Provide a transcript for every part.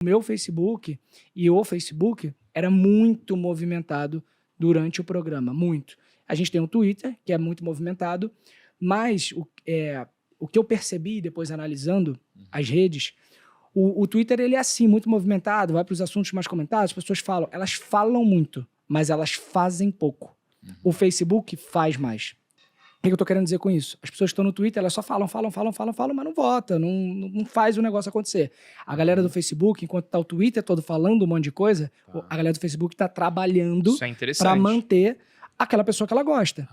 O meu Facebook e o Facebook era muito movimentado durante o programa, muito. A gente tem o Twitter, que é muito movimentado, mas o que eu percebi depois analisando as redes, o Twitter ele é assim, muito movimentado, vai para os assuntos mais comentados, as pessoas falam, elas falam muito, mas elas fazem pouco. O Facebook faz mais. O que eu tô querendo dizer com isso? As pessoas que estão no Twitter, elas só falam, mas não votam, não faz o negócio acontecer. A galera do Facebook, enquanto tá o Twitter todo falando um monte de coisa, a galera do Facebook tá trabalhando para manter aquela pessoa que ela gosta.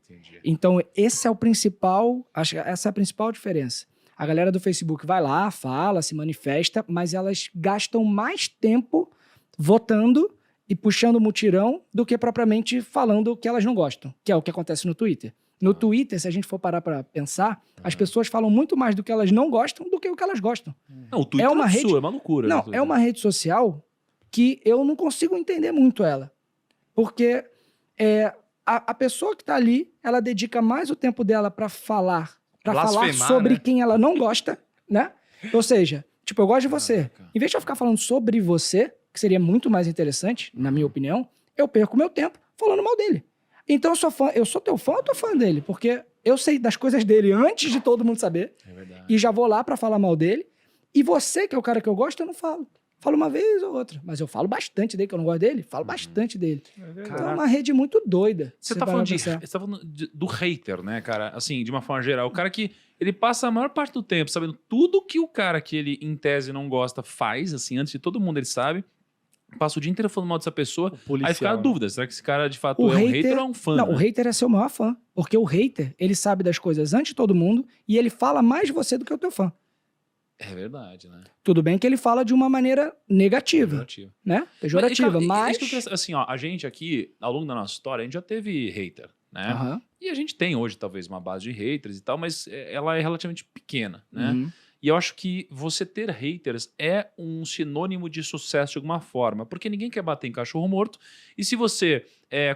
Entendi. Então, esse é o principal, essa é a principal diferença. A galera do Facebook vai lá, fala, se manifesta, mas elas gastam mais tempo votando e puxando mutirão do que propriamente falando o que elas não gostam, que é o que acontece no Twitter. No Twitter, se a gente for parar para pensar, as pessoas falam muito mais do que elas não gostam do que o que elas gostam. Não, o Twitter é uma rede... é uma loucura. Não, é uma rede social que eu não consigo entender muito ela. Porque a pessoa que está ali, ela dedica mais o tempo dela para falar sobre, né, quem ela não gosta, né? Ou seja, tipo, eu gosto de você. Em vez de eu ficar falando sobre você, que seria muito mais interessante, na minha opinião, eu perco meu tempo falando mal dele. Então eu sou teu fã ou tô fã dele? Porque eu sei das coisas dele antes de todo mundo saber. É verdade. E já vou lá pra falar mal dele. E você, que é o cara que eu gosto, eu não falo. Falo uma vez ou outra. Mas eu falo bastante dele, que eu não gosto dele. Falo bastante dele. Então é uma rede muito doida. Você tá falando do hater, né, cara? Assim, de uma forma geral. O cara que ele passa a maior parte do tempo sabendo tudo que o cara que ele, em tese, não gosta faz, assim, antes de todo mundo ele sabe. Passa o dia inteiro falando mal dessa pessoa, aí fica a dúvida, será que esse cara de fato é um hater ou é um fã? Não, né? O hater é seu maior fã, porque o hater, ele sabe das coisas antes de todo mundo e ele fala mais de você do que o teu fã. É verdade, né? Tudo bem que ele fala de uma maneira negativa, né? Pejorativa, mas... Assim, ó, a gente aqui, ao longo da nossa história, a gente já teve hater, né? E a gente tem hoje, talvez, uma base de haters e tal, mas ela é relativamente pequena, né? E eu acho que você ter haters é um sinônimo de sucesso de alguma forma, porque ninguém quer bater em cachorro morto. E se você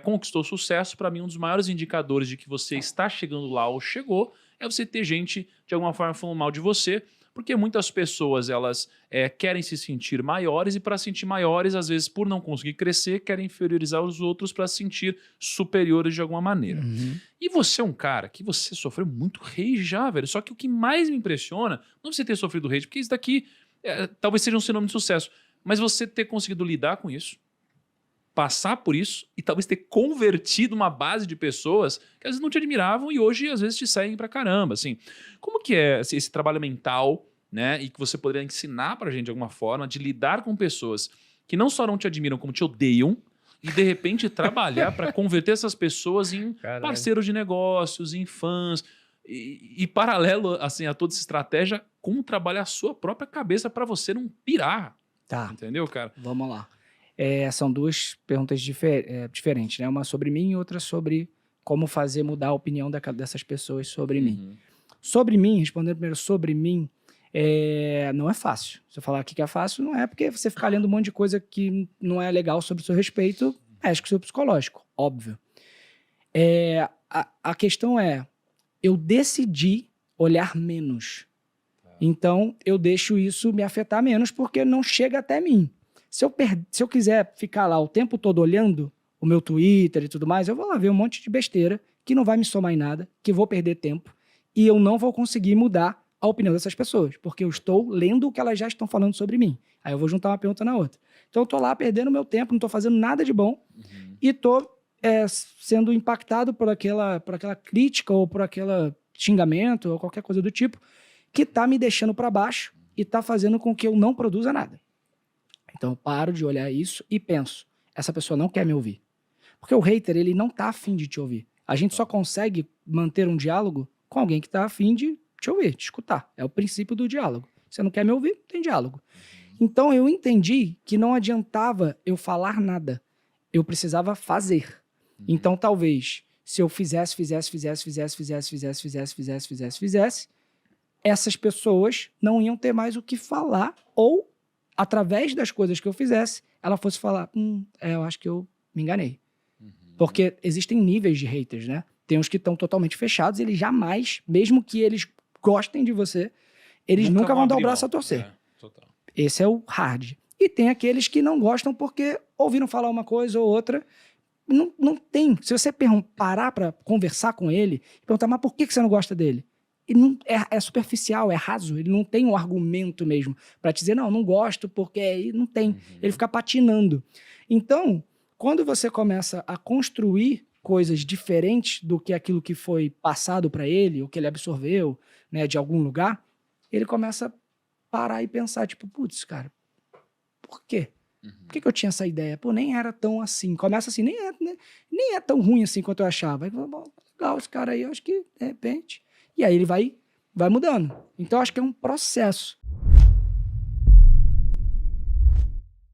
conquistou sucesso, para mim, um dos maiores indicadores de que você está chegando lá ou chegou é você ter gente, de alguma forma, falando mal de você, porque muitas pessoas elas querem se sentir maiores e para se sentir maiores, às vezes, por não conseguir crescer, querem inferiorizar os outros para se sentir superiores de alguma maneira. E você é um cara que você sofreu muito hate já, velho. Só que o que mais me impressiona, não você ter sofrido hate, porque isso daqui talvez seja um sinônimo de sucesso, mas você ter conseguido lidar com isso, passar por isso e talvez ter convertido uma base de pessoas que às vezes não te admiravam e hoje às vezes te seguem pra caramba, assim. Como que é esse trabalho mental, né, e que você poderia ensinar pra gente de alguma forma de lidar com pessoas que não só não te admiram, como te odeiam e de repente trabalhar para converter essas pessoas em parceiros de negócios, em fãs e paralelo assim a toda essa estratégia, como trabalhar a sua própria cabeça para você não pirar. Tá. Entendeu, cara? Vamos lá. São duas perguntas diferentes, né? Uma sobre mim e outra sobre como fazer mudar a opinião dessas pessoas sobre mim. Sobre mim, respondendo primeiro sobre mim, não é fácil. Se eu falar aqui que é fácil, não é porque você ficar lendo um monte de coisa que não é legal sobre o seu respeito, mexe com o seu psicológico, óbvio. A questão eu decidi olhar menos. Então, eu deixo isso me afetar menos porque não chega até mim. Se eu quiser ficar lá o tempo todo olhando o meu Twitter e tudo mais, eu vou lá ver um monte de besteira que não vai me somar em nada, que eu vou perder tempo e eu não vou conseguir mudar a opinião dessas pessoas, porque eu estou lendo o que elas já estão falando sobre mim. Aí eu vou juntar uma pergunta na outra. Então eu estou lá perdendo meu tempo, não estou fazendo nada de bom e estou sendo impactado por aquela crítica ou por aquele xingamento ou qualquer coisa do tipo que está me deixando para baixo e está fazendo com que eu não produza nada. Então eu paro de olhar isso e penso, essa pessoa não quer me ouvir. Porque o hater, ele não tá afim de te ouvir. A gente só consegue manter um diálogo com alguém que tá afim de te ouvir, te escutar. É o princípio do diálogo. Você não quer me ouvir, tem diálogo. Então eu entendi que não adiantava eu falar nada. Eu precisava fazer. Então talvez, se eu fizesse, essas pessoas não iam ter mais o que falar ou através das coisas que eu fizesse, ela fosse falar, eu acho que eu me enganei. Porque existem níveis de haters, né? Tem uns que estão totalmente fechados, eles jamais, mesmo que eles gostem de você, eles nunca vão dar o braço a torcer. Esse é o hard. E tem aqueles que não gostam porque ouviram falar uma coisa ou outra. Não tem. Se você parar para conversar com ele e perguntar, mas por que você não gosta dele? E não, é superficial, é raso. Ele não tem um argumento mesmo para te dizer, não gosto porque... Não tem. Ele fica patinando. Então, quando você começa a construir coisas diferentes do que aquilo que foi passado para ele, ou que ele absorveu, né, de algum lugar, ele começa a parar e pensar, tipo, putz, cara, por quê? Por que eu tinha essa ideia? Pô, nem era tão assim. Começa assim, nem é tão ruim assim quanto eu achava. Aí, bom, legal, esse cara aí, eu acho que, de repente... E aí ele vai mudando. Então, eu acho que é um processo.